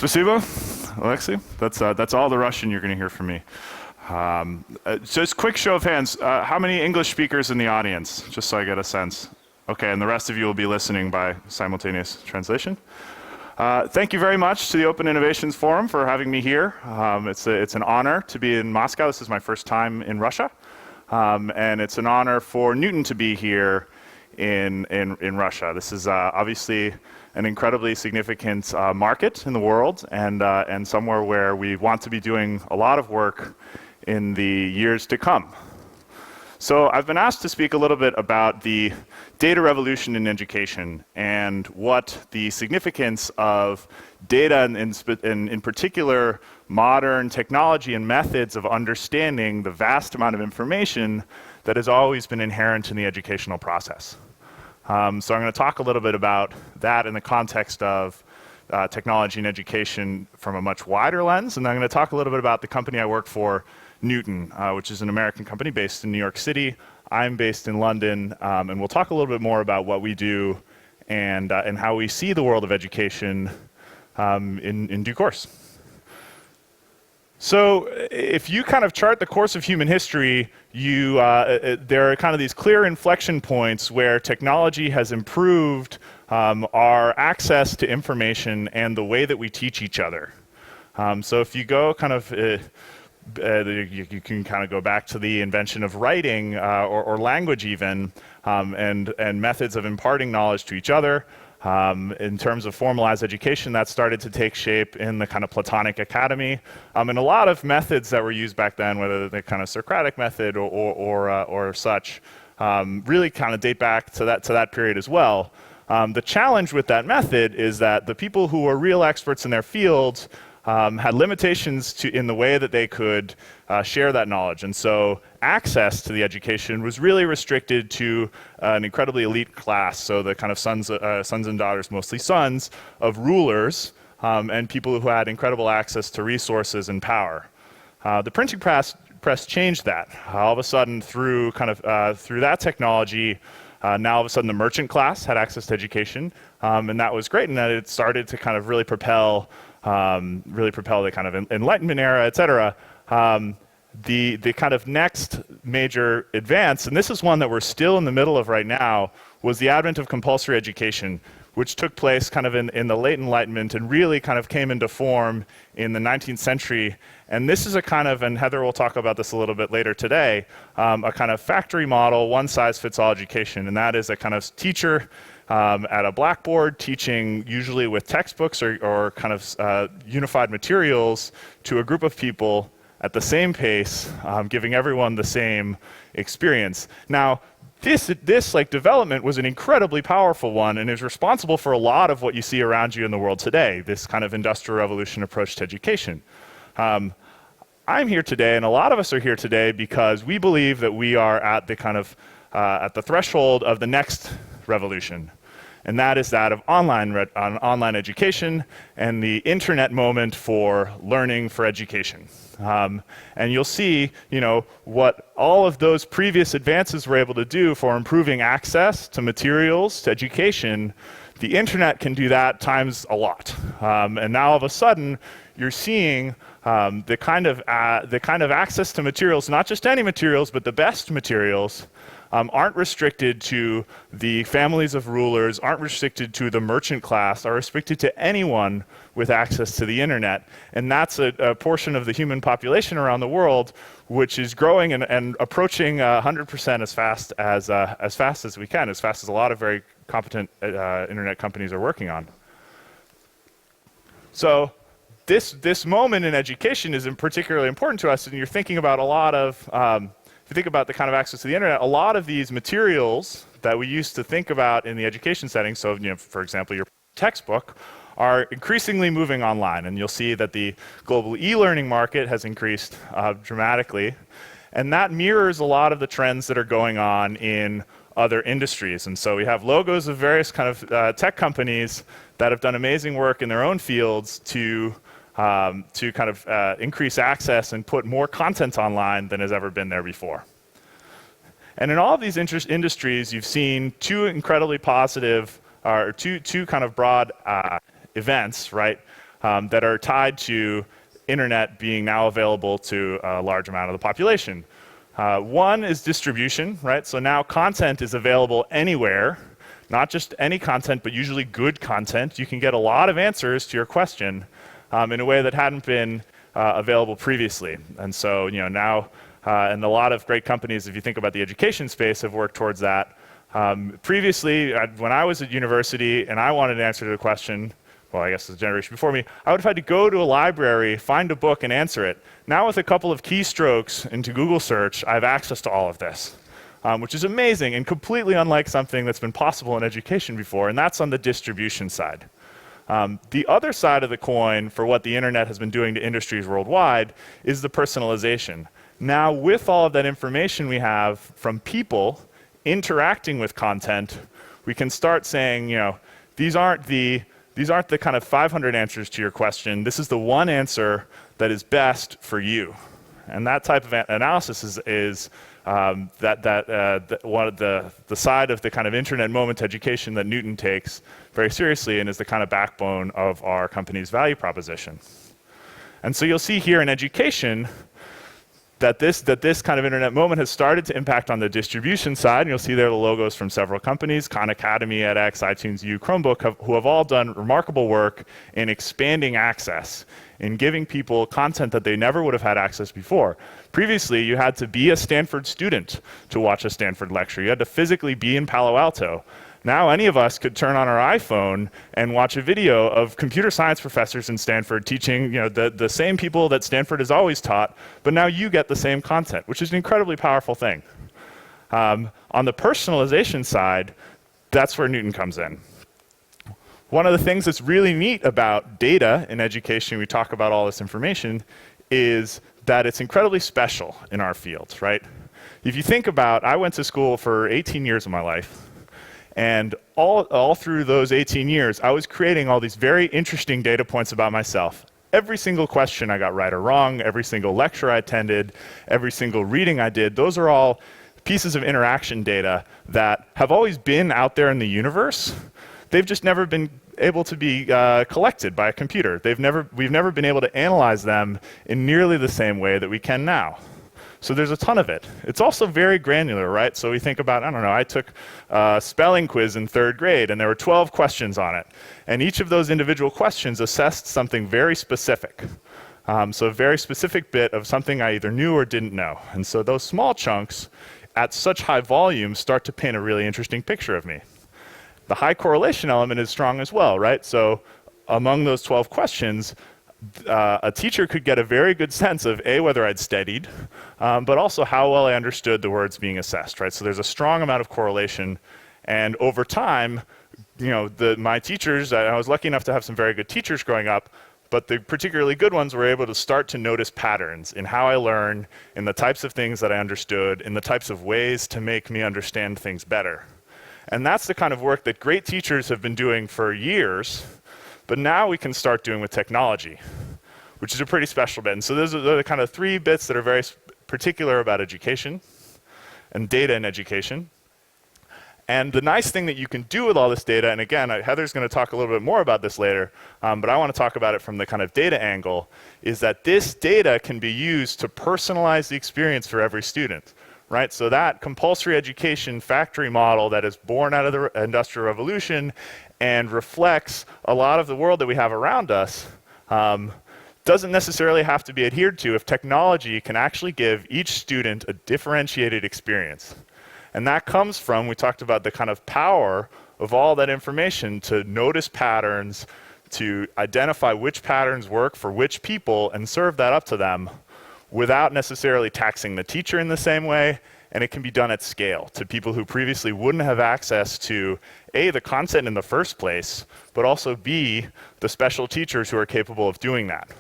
Spasibo, Alexei. That's all the Russian you're going to hear from me. Just quick show of hands. How many English speakers in the audience? Just so I get a sense. Okay, and the rest of you will be listening by simultaneous translation. Thank you very much to the Open Innovations Forum for having me here. It's an honor to be in Moscow. This is my first time in Russia. And it's an honor for Newton to be here in Russia. This is obviously an incredibly significant market in the world, and somewhere where we want to be doing a lot of work in the years to come. So I've been asked to speak a little bit about the data revolution in education and what the significance of data, and in particular modern technology and methods of understanding the vast amount of information that has always been inherent in the educational process. So I'm going to talk a little bit about that in the context of technology and education from a much wider lens, and I'm going to talk a little bit about the company I work for, Newton, which is an American company based in New York City. I'm based in London, and we'll talk a little bit more about what we do and how we see the world of education in due course. So if you kind of chart the course of human history, there are kind of these clear inflection points where technology has improved our access to information and the way that we teach each other. So if you go kind of you can kind of go back to the invention of writing or language even, and methods of imparting knowledge to each other. In terms of formalized education, that started to take shape in the kind of Platonic academy. And a lot of methods that were used back then, whether the kind of Socratic method or such, really kind of date back to that period as well. The challenge with that method is that the people who were real experts in their fields had limitations in the way that they could share that knowledge. And so access to the education was really restricted to an incredibly elite class, so the kind of sons and daughters, mostly sons, of rulers and people who had incredible access to resources and power. The printing press changed that. All of a sudden, through that technology, now all of a sudden the merchant class had access to education, and that was great, and that it started to kind of really propel the kind of Enlightenment era, et cetera. The kind of next major advance, and this is one that we're still in the middle of right now, was the advent of compulsory education, which took place kind of in the late Enlightenment and really kind of came into form in the 19th century. And this is a kind of, and Heather will talk about this a little bit later today, a kind of factory model, one-size-fits-all education, and that is a kind of teacher at a blackboard, teaching usually with textbooks or kind of unified materials to a group of people at the same pace, giving everyone the same experience. Now, this like development was an incredibly powerful one and is responsible for a lot of what you see around you in the world today, this kind of industrial revolution approach to education. I'm here today, and a lot of us are here today because we believe that we are at the kind of at the threshold of the next revolution. And that is that of online education and the internet moment for learning for education. And you'll see, what all of those previous advances were able to do for improving access to materials, to education. The internet can do that times a lot. And now all of a sudden, you're seeing the kind of access to materials, not just any materials, but the best materials, aren't restricted to the families of rulers, aren't restricted to the merchant class, are restricted to anyone with access to the internet. And that's a portion of the human population around the world which is growing and approaching 100% as fast as we can, as fast as a lot of very competent internet companies are working on. So this moment in education is particularly important to us, and you're thinking about a lot of if you think about the kind of access to the internet, a lot of these materials that we used to think about in the education setting, so for example, your textbook, are increasingly moving online. And you'll see that the global e-learning market has increased dramatically. And that mirrors a lot of the trends that are going on in other industries. And so we have logos of various kind of tech companies that have done amazing work in their own fields to kind of increase access and put more content online than has ever been there before. And in all of these industries, you've seen two incredibly positive, or two kind of broad events, right? that are tied to internet being now available to a large amount of the population. One is distribution, right? So now content is available anywhere, not just any content, but usually good content. You can get a lot of answers to your question in a way that hadn't been available previously. And so, now, and a lot of great companies, if you think about the education space, have worked towards that. Previously, when I was at university and I wanted an answer to a question, well, I guess the generation before me, I would have had to go to a library, find a book, and answer it. Now with a couple of keystrokes into Google search, I have access to all of this, which is amazing and completely unlike something that's been possible in education before, and that's on the distribution side. The other side of the coin for what the internet has been doing to industries worldwide is the personalization. Now with all of that information we have from people interacting with content, we can start saying, these aren't the kind of 500 answers to your question. This is the one answer that is best for you. And that type of analysis is one of the side of the kind of internet moment education that Newton takes very seriously and is the kind of backbone of our company's value proposition. And so you'll see here in education that this kind of internet moment has started to impact on the distribution side. And you'll see there the logos from several companies, Khan Academy, edX, iTunes U, Chromebook, who have all done remarkable work in expanding access, in giving people content that they never would have had access before. Previously, you had to be a Stanford student to watch a Stanford lecture. You had to physically be in Palo Alto. Now any of us could turn on our iPhone and watch a video of computer science professors in Stanford teaching the same people that Stanford has always taught, but now you get the same content, which is an incredibly powerful thing. On the personalization side, that's where Newton comes in. One of the things that's really neat about data in education, we talk about all this information, is that it's incredibly special in our field, right? If you think about, I went to school for 18 years of my life, and all through those 18 years, I was creating all these very interesting data points about myself. Every single question I got right or wrong, every single lecture I attended, every single reading I did, those are all pieces of interaction data that have always been out there in the universe. They've just never been able to be collected by a computer. We've never been able to analyze them in nearly the same way that we can now. So there's a ton of it. It's also very granular, right? So we think about, I don't know, I took a spelling quiz in 3rd grade and there were 12 questions on it. And each of those individual questions assessed something very specific. So a very specific bit of something I either knew or didn't know. And so those small chunks at such high volume start to paint a really interesting picture of me. The high correlation element is strong as well, right? So among those 12 questions, a teacher could get a very good sense of whether I'd studied, but also how well I understood the words being assessed, right? So there's a strong amount of correlation, and over time, my teachers, I was lucky enough to have some very good teachers growing up, but the particularly good ones were able to start to notice patterns in how I learn, in the types of things that I understood, in the types of ways to make me understand things better. And that's the kind of work that great teachers have been doing for years, but now we can start doing with technology, which is a pretty special bit. And so those are the kind of 3 bits that are very particular about education and data in education. And the nice thing that you can do with all this data, and again, Heather's going to talk a little bit more about this later, but I want to talk about it from the kind of data angle, is that this data can be used to personalize the experience for every student. Right? So that compulsory education factory model that is born out of the Industrial Revolution and reflects a lot of the world that we have around us doesn't necessarily have to be adhered to if technology can actually give each student a differentiated experience. And that comes from, we talked about the kind of power of all that information to notice patterns, to identify which patterns work for which people and serve that up to them, without necessarily taxing the teacher in the same way, and it can be done at scale to people who previously wouldn't have access to A, the content in the first place, but also B, the special teachers who are capable of doing that.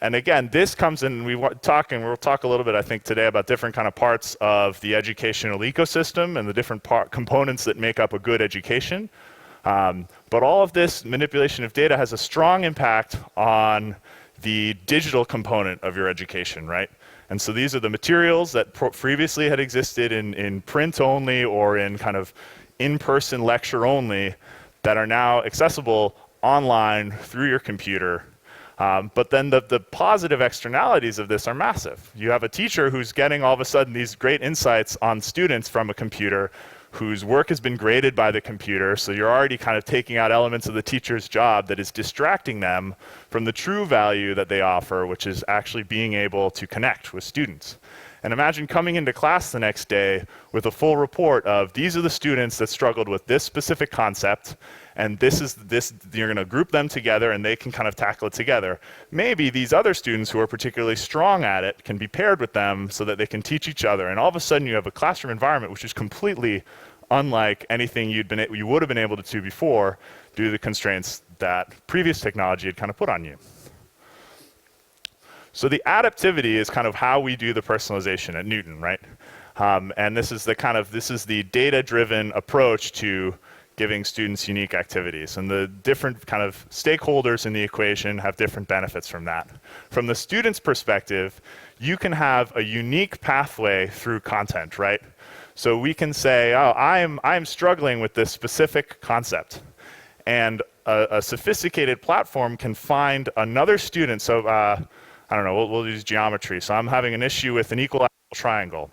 And again, this comes in, we'll talk a little bit, I think, today about different kind of parts of the educational ecosystem and the different components that make up a good education. But all of this manipulation of data has a strong impact on the digital component of your education, right? And so these are the materials that previously had existed in print only or in kind of in-person lecture only that are now accessible online through your computer. But then the positive externalities of this are massive. You have a teacher who's getting all of a sudden these great insights on students from a computer, whose work has been graded by the computer, so you're already kind of taking out elements of the teacher's job that is distracting them from the true value that they offer, which is actually being able to connect with students. And imagine coming into class the next day with a full report of these are the students that struggled with this specific concept, and you're going to group them together and they can kind of tackle it together. Maybe these other students who are particularly strong at it can be paired with them so that they can teach each other. And all of a sudden you have a classroom environment which is completely unlike anything you would have been able to do before due to the constraints that previous technology had kind of put on you. So the adaptivity is kind of how we do the personalization at Newton, right? And this is the data-driven approach to giving students unique activities. And the different kind of stakeholders in the equation have different benefits from that. From the student's perspective, you can have a unique pathway through content, right? So we can say, oh, I'm struggling with this specific concept. And a sophisticated platform can find another student. So I don't know, we'll use geometry. So I'm having an issue with an equilateral triangle.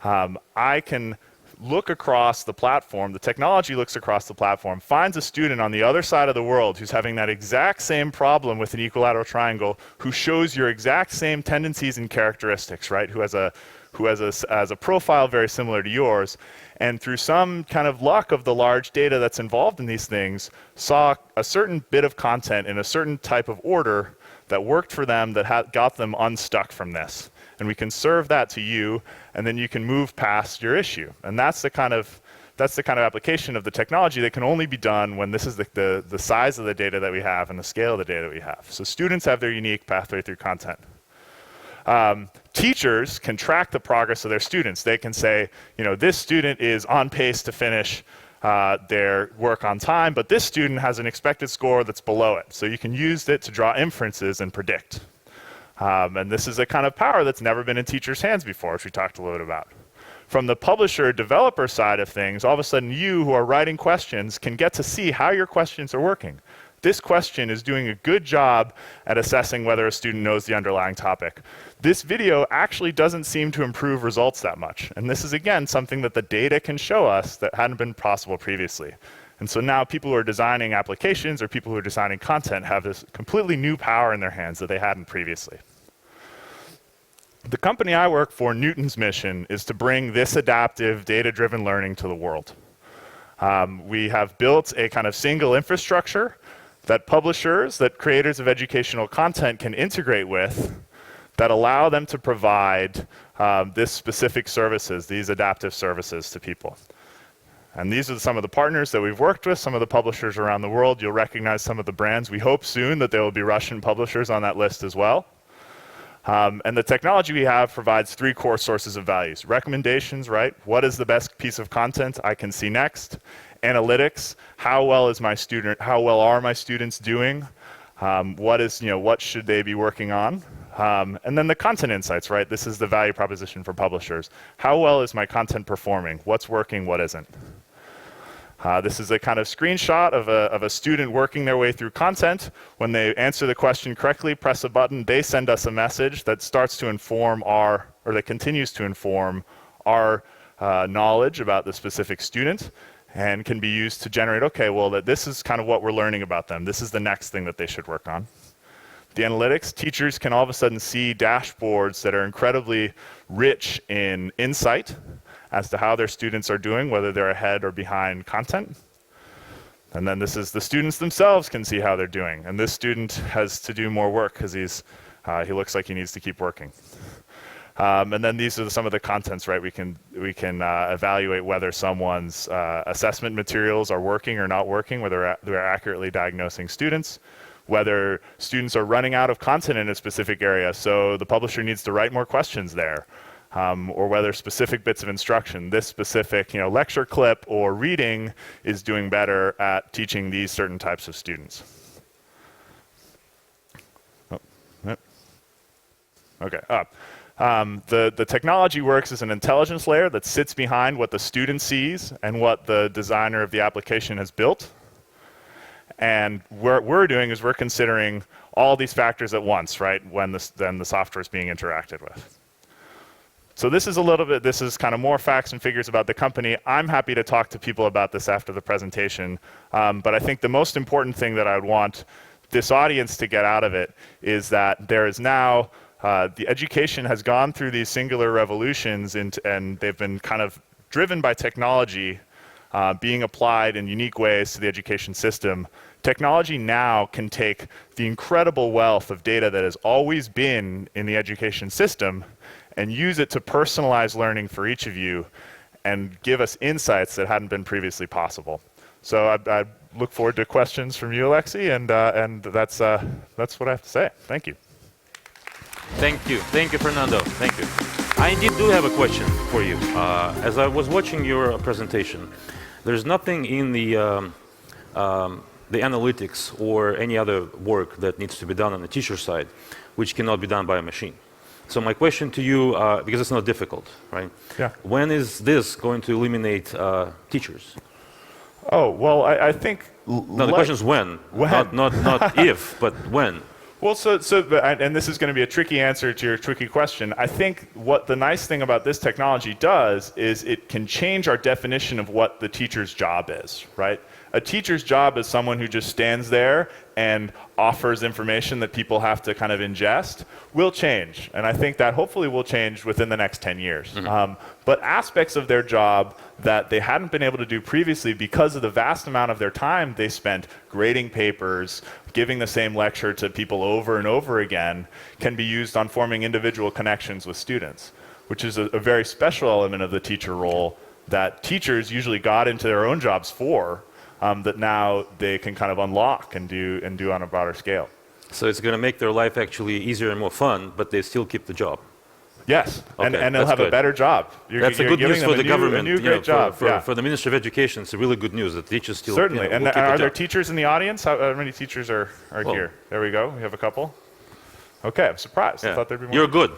I can look across the platform, the technology looks across the platform, finds a student on the other side of the world who's having that exact same problem with an equilateral triangle, who shows your exact same tendencies and characteristics, right? Who has a profile very similar to yours, and through some kind of luck of the large data that's involved in these things, saw a certain bit of content in a certain type of order that worked for them, that got them unstuck from this. And we can serve that to you, and then you can move past your issue. And that's the kind of application of the technology that can only be done when this is the size of the data that we have and the scale of the data that we have. So students have their unique pathway through content. Teachers can track the progress of their students. They can say, this student is on pace to finish their work on time, but this student has an expected score that's below it. So you can use it to draw inferences and predict. And this is a kind of power that's never been in teachers' hands before, which we talked a little bit about. From the publisher-developer side of things, all of a sudden you who are writing questions can get to see how your questions are working. This question is doing a good job at assessing whether a student knows the underlying topic. This video actually doesn't seem to improve results that much. And this is, again, something that the data can show us that hadn't been possible previously. And so now people who are designing applications or people who are designing content have this completely new power in their hands that they hadn't previously. The company I work for, Newton's mission, is to bring this adaptive, data-driven learning to the world. We have built a kind of single infrastructure that publishers, that creators of educational content can integrate with, that allow them to provide this specific services, these adaptive services to people. And these are some of the partners that we've worked with, some of the publishers around the world. You'll recognize some of the brands. We hope soon that there will be Russian publishers on that list as well. And the technology we have provides three core sources of values. Recommendations, right? What is the best piece of content I can see next? Analytics, how well are my students doing? What should they be working on? And then the content insights, right? This is the value proposition for publishers. How well is my content performing? What's working, what isn't? This is a kind of screenshot of a student working their way through content. When they answer the question correctly, press a button, they send us a message that starts to inform that continues to inform our knowledge about the specific student, and can be used to generate, okay, well, this is kind of what we're learning about them. This is the next thing that they should work on. The analytics, teachers can all of a sudden see dashboards that are incredibly rich in insight as to how their students are doing, whether they're ahead or behind content. And then this is the students themselves can see how they're doing. And this student has to do more work because he looks like he needs to keep working. And then these are some of the contents, right? We can evaluate whether someone's assessment materials are working or not working, whether they're accurately diagnosing students, whether students are running out of content in a specific area, so the publisher needs to write more questions there, or whether specific bits of instruction, this specific lecture clip or reading is doing better at teaching these certain types of students. Okay. The technology works as an intelligence layer that sits behind what the student sees and what the designer of the application has built. And what we're doing is we're considering all these factors at once, right, when then the software is being interacted with. So this is kind of more facts and figures about the company. I'm happy to talk to people about this after the presentation, but I think the most important thing that I would want this audience to get out of it is that there is now, the education has gone through these singular revolutions and they've been kind of driven by technology being applied in unique ways to the education system. Technology now can take the incredible wealth of data that has always been in the education system and use it to personalize learning for each of you and give us insights that hadn't been previously possible. So I look forward to questions from you, Alexei, and that's what I have to say. Thank you. Thank you, Fernando. Thank you. I indeed do have a question for you. As I was watching your presentation, there's nothing in the analytics or any other work that needs to be done on the teacher side which cannot be done by a machine. So my question to you, because it's not difficult, right? Yeah. When is this going to eliminate teachers? Oh, well, I think... No, the question is when. Not if, but when. Well, and this is going to be a tricky answer to your tricky question. I think what the nice thing about this technology does is it can change our definition of what the teacher's job is, right? A teacher's job is someone who just stands there and offers information that people have to kind of ingest, will change. And I think that hopefully will change within the next 10 years. Mm-hmm. But aspects of their job that they hadn't been able to do previously because of the vast amount of their time they spent grading papers, giving the same lecture to people over and over again, can be used on forming individual connections with students, which is a very special element of the teacher role that teachers usually got into their own jobs for, that now they can kind of unlock and do on a broader scale. So it's going to make their life actually easier and more fun, but they still keep the job. Yes, okay, and they'll have a better job. That's a good news for the government. A new great job. For the Ministry of Education, it's a really good news that teachers still certainly. will and keep are the there job. teachers in the audience? How many teachers are here? There we go. We have a couple. Okay, I'm surprised. Yeah. I thought there'd be more. You're good.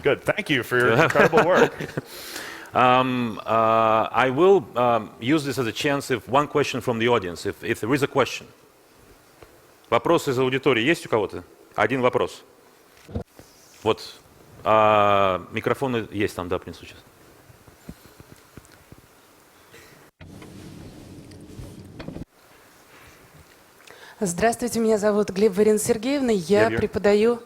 Good. Thank you for your incredible work. I will use this as a chance if one question from the audience, if there is a question. Вопрос из аудитории есть у кого-то? Один вопрос. Вот. Микрофоны есть там, да, принесу сейчас. Здравствуйте, меня зовут Глеб Сергеевна, я преподаю...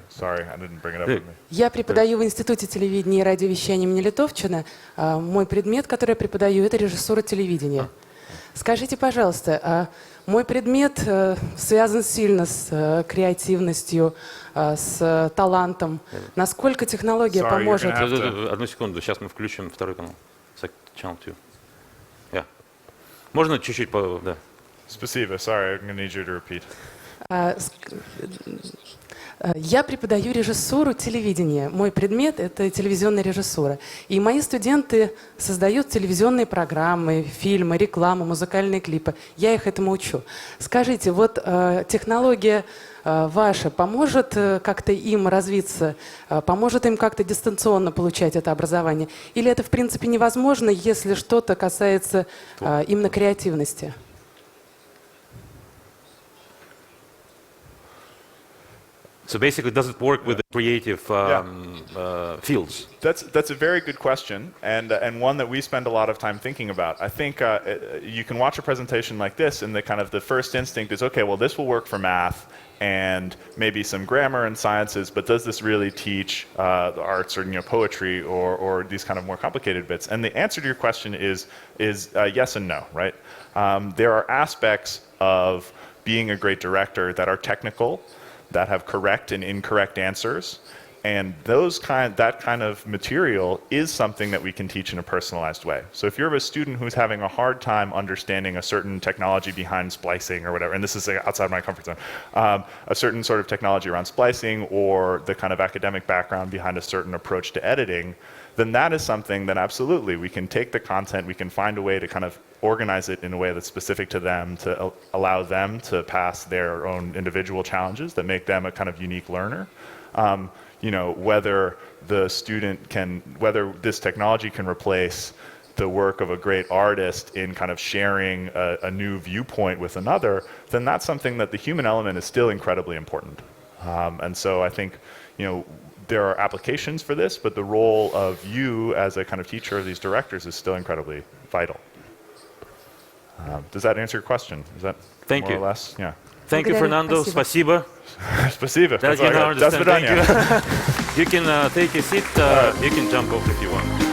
Sorry, I didn't bring it up with me. Я преподаю в Институте телевидения и радиовещания имени Литовчина. Мой предмет, который я преподаю, это режиссура телевидения. Скажите, пожалуйста, мой предмет связан сильно с креативностью, с талантом. Насколько технология поможет... Одну секунду, сейчас мы включим второй канал. Channel 2. Yeah. Можно чуть-чуть по... Да. Спасибо. Sorry, I'm going to need you to repeat. Я преподаю режиссуру телевидения. Мой предмет — это телевизионная режиссура. И мои студенты создают телевизионные программы, фильмы, рекламу, музыкальные клипы. Я их этому учу. Скажите, вот технология ваша поможет как-то им развиться, поможет им как-то дистанционно получать это образование? Или это, в принципе, невозможно, если что-то касается именно креативности? So basically, does it work with the creative fields? That's a very good question, and one that we spend a lot of time thinking about. I think you can watch a presentation like this, and the first instinct is, okay, well, this will work for math and maybe some grammar and sciences, but does this really teach the arts or poetry or these kind of more complicated bits? And the answer to your question is yes and no, right? There are aspects of being a great director that are technical, that have correct and incorrect answers, and that kind of material is something that we can teach in a personalized way. So if you're a student who's having a hard time understanding a certain technology behind splicing or whatever, and this is outside my comfort zone, a certain sort of technology around splicing or the kind of academic background behind a certain approach to editing, then that is something that absolutely we can take the content, we can find a way to kind of organize it in a way that's specific to them to allow them to pass their own individual challenges that make them a kind of unique learner. Whether this technology can replace the work of a great artist in kind of sharing a new viewpoint with another, then that's something that the human element is still incredibly important. And so I think, there are applications for this, but the role of you as a kind of teacher of these directors is still incredibly vital. Does that answer your question? Is that Thank more you. or less? Yeah. Thank you, Fernando. Спасибо. Спасибо. That's That's all I you now got. До understand. свидания. Thank you. You can take a seat. You can jump off if you want.